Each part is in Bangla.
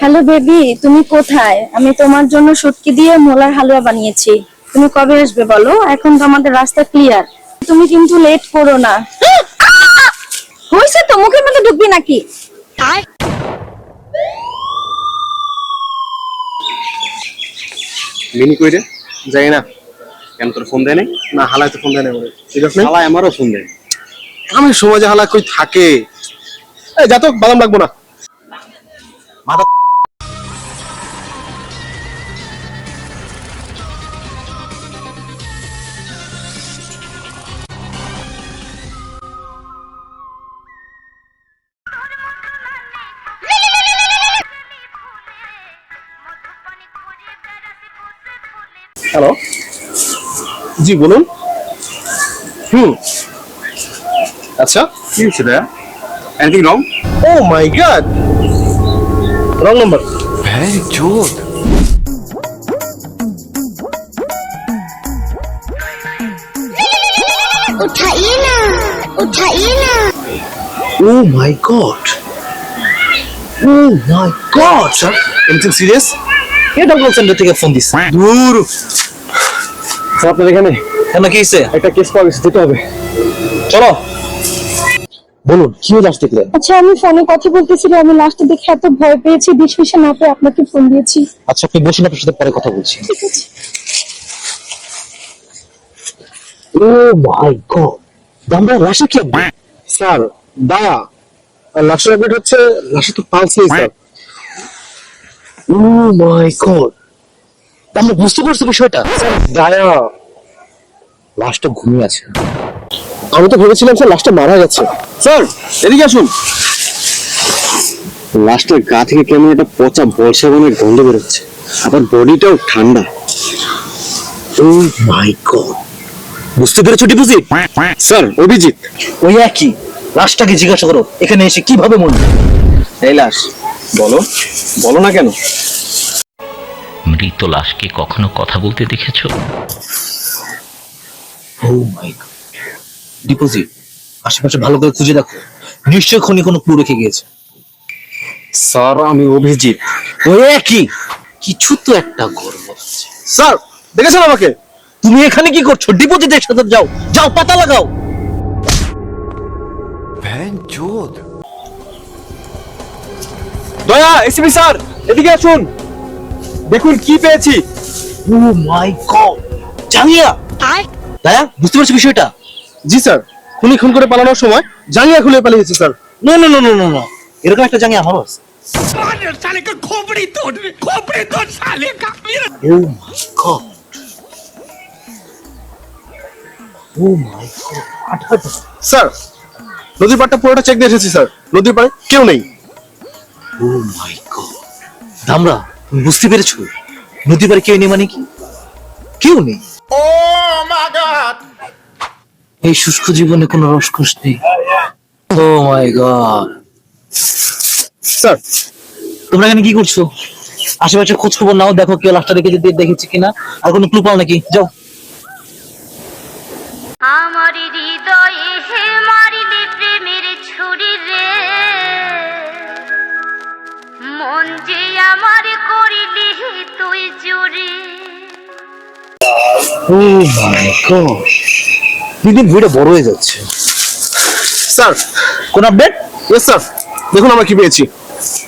হ্যালো বেবি, তুমি কোথায়? আমি তোমার জন্য শুটকি দিয়ে মোলার হালুয়া বানিয়েছি। তুমি কবে আসবে বলো? এখন তো আমাদের রাস্তা ক্লিয়ার। তুমি কিন্তু লেট করো না। হয়েছে তো, মুখের মধ্যে ঢুকবি নাকি? মিনি কইরে যাই না কেন, তোর ফোন দেয় নাই? না, হালাই তো ফোন দেয় না বলে। ঠিক আছে, হালাই আমারও ফোন দেয়। আমি সময় যে হালাই কই থাকে। এই যা তো, বাদাম লাগবো না। হ্যালো, জি বলুন। আচ্ছা, কি হচ্ছে ভাইয়া? Anything wrong? Oh my god, wrong number. Very জোর। उठाइए ना, उठाइए ना। Oh my god, oh my god. Sir, anything serious? এটা কল সেন্টার থেকে ফোন দিস। দূর স্যার, আপনার এখানে কেন, কি হয়েছে? একটা কেস পাওয়া গেছে, যেতে হবে। চলো। বলুন, কি হলো লাস্ট দেখলেন? আচ্ছা, আমি ফোনে কথা বলতেছিলাম, আমি লাস্টে দেখে এত ভয় পেয়েছি, বিষ না পেয়ে আপনাকে ফোন দিয়েছি। আচ্ছা, আপনি বসুন, আপনার সাথে পরে কথা বলছি। ও মাই গড, দামরা লাশে কি আপনি? স্যার, দায়া লাশের আপডেট হচ্ছে, লাশে তো পালস নেই স্যার। ও মাই গড, আমরা বুঝতে পারছি বিষয়টা। স্যার, দায়া লাশটা ঘুমিয়ে আছে। আমি তো ভেবেছিলাম স্যার লাশটা মারা গেছে। স্যার, এদিকে আসুন। লাস্টের গা থেকে কেমন একটা পচা বর্ষা বনের গন্ধ বেরোচ্ছে, আবার বডিটাও ঠান্ডা। ও মাই গড, বুঝতে পেরেছো ডিপোজিট? স্যার, অভিজিৎ। ওই একই লাশটাকে জিজ্ঞাসা করো এখানে এসে কিভাবে মরল। এই লাশ, বলো বলো না কেন? মৃত লাশকে কখনো কথা বলতে দেখেছো? ও মাই গড, ডিপোজিট আশেপাশে ভালো করে খুঁজে দেখো, নিশ্চয় খনি কোনো ক্লু রেখে গিয়েছে। স্যার, আমি অভিজিৎ। ওই একই, কিছু তো একটা গর্ব আছে। স্যার, দেখেছেন আমাকে? তুমি এখানে কি করছো? ডিপোজিটের সাথে যাও, যাও পাতা লাগাও। দয়া, এসিপি স্যার, এদিকে আসুন, দেখুন কি পেয়েছি। ও মাই গড, জাঙ্গিয়া। দয়া, বুঝতে পারছো বিষয়টা? জি স্যার, খুনি খুন করে পালানোর সময় জাঙ্গিয়া খুলে পালিয়েছে sir. No no no no no no, এরকম একটা জাঙ্গিয়া আমারও আছে। साले का खोपड़ी तोड़ साले का ও my god, oh my god. Sir, নদীর পাড়টা পুরোটা চেক দিয়ে এসেছি স্যার, নদীর পাড়ে কেউ নেই। ও মাই গড, দামরা তুমি বুঝতে পেরেছো নদীর পাড়ে কেউ নেই মানে কি? কেউ নেই। ও মাই গড, এই শুষ্ক জীবনে কোনো রসকস নেই। ও মাই গড। স্যার, তোমরা এখানে কি করছো? আশেপাশে খোঁজ খবর নাও, দেখো কেউ লাশটা দেখেছে কিনা, আর কোনো ক্লু পাও নাকি? যাও। আমার হৃদয়ে হে মারিলে প্রেমের ছুরি রে, মন যে আমার করিলি তুই চুরি। ও মাই গড, দিন ভিড়টা বড় হয়ে যাচ্ছে। স্যার, কোন আপডেট? ইয়েস স্যার, দেখুন আমরা কি পেয়েছি।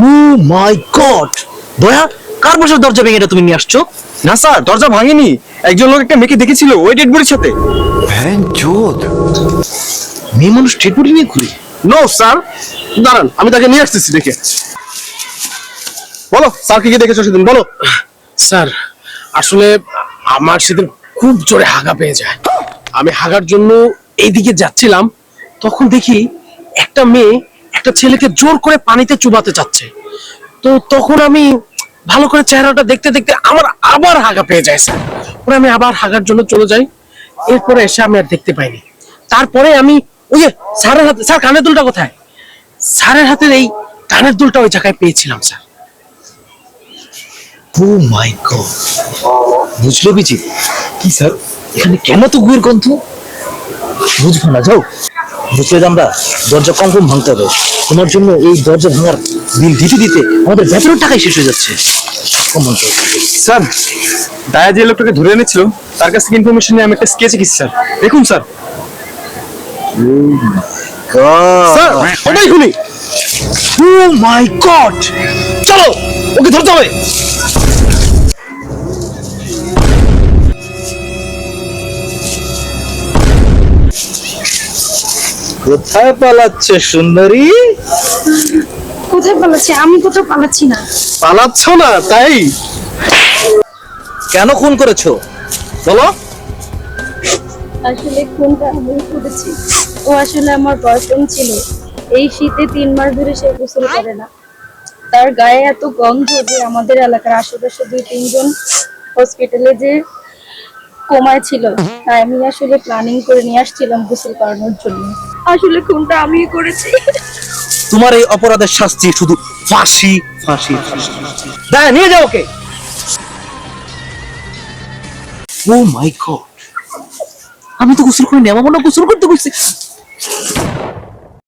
ও মাই গড, দয়া কার বাসার দরজা ভেঙে এটা তুমি নিয়ে আসছো? না স্যার, দরজা ভাঙেনি, একজন লোক একটা মেয়েকে দেখেছিল ওই ডেড বডির সাথে। মেয়ে মানুষ ডেড বডি নিয়ে ঘুরে? নো স্যার, দাঁড়ান আমি তাকে নিয়ে আসতেছি দেখে। বলো স্যার, কি কি দেখেছো সেদিন বলো। স্যার, আসলে আমার সেদিন খুব জোরে হাগা পেয়ে যায়। আমি হাগার জন্য এইদিকে যাচ্ছিলাম, তখন দেখি একটা মেয়ে একটা ছেলেকে জোর করে পানিতে চুবাতে চাচ্ছে। তো তখন আমি ভালো করে চেহারাটা দেখতে দেখতে আমার আবার হাগা পেয়ে যায় স্যার। পরে আমি আবার হাগার জন্য চলে যাই, এরপরে এসে আমি আর দেখতে পাইনি। তারপরে আমি ওই যে স্যারের হাতে, স্যার কানের দুলটা কোথায়? স্যারের হাতের এই কানের দুলটা ওই জায়গায় পেয়েছিলাম স্যার। ও মাই গড, বুঝলো বিজি? কি স্যার, এখানে কেন তো গুয়ের গন্ধ? বুঝবো না, যাও। বুঝলে আমরা দরজা কম ভাঙতে হবে। তোমার জন্য এই দরজা ভাঙার বিল দিতে দিতে আমাদের বেতনের টাকাই শেষ হয়ে যাচ্ছে। স্যার, দায়া যে লোকটাকে ধরে এনেছিল তার কাছ থেকে ইনফরমেশন নিয়ে আমি একটা স্কেচ এঁকেছি স্যার, দেখুন স্যার। স্যার ওটাই খুনি। ও মাই গড, চলো ওকে ধরতে হবে। কোথায় পালাচ্ছে সুন্দরী? কোথায় পালাচ্ছি? আমি কোথাও পালাচ্ছি না। পালাচ্ছ না তাই? কেন খুন করেছো বলো? আসলে কোনটা আমি করেছি, ও আসলে আমার বয়ফ্রেন্ড ছিল। এই শীতে 3 মাস ধরে সে গোসল করে না। তার গায়ে এত গন্ধ যে আমাদের এলাকার আশেপাশে 2-3 জন হসপিটালে যে কোমায় ছিল। তাই আমি আসলে প্ল্যানিং করে নিয়ে আসছিলাম গোসল করানোর জন্য। আসলে কোনটা আমি করেছি। তোমার এই অপরাধের শাস্তি শুধু ফাঁসি, ফাঁসি, ফাঁসি। দাঁড়া, নিয়ে যাও ওকে। ও মাই গড, আমি তো গোসল করিনি, আমার মনে হয় গোসল করতে বলছি।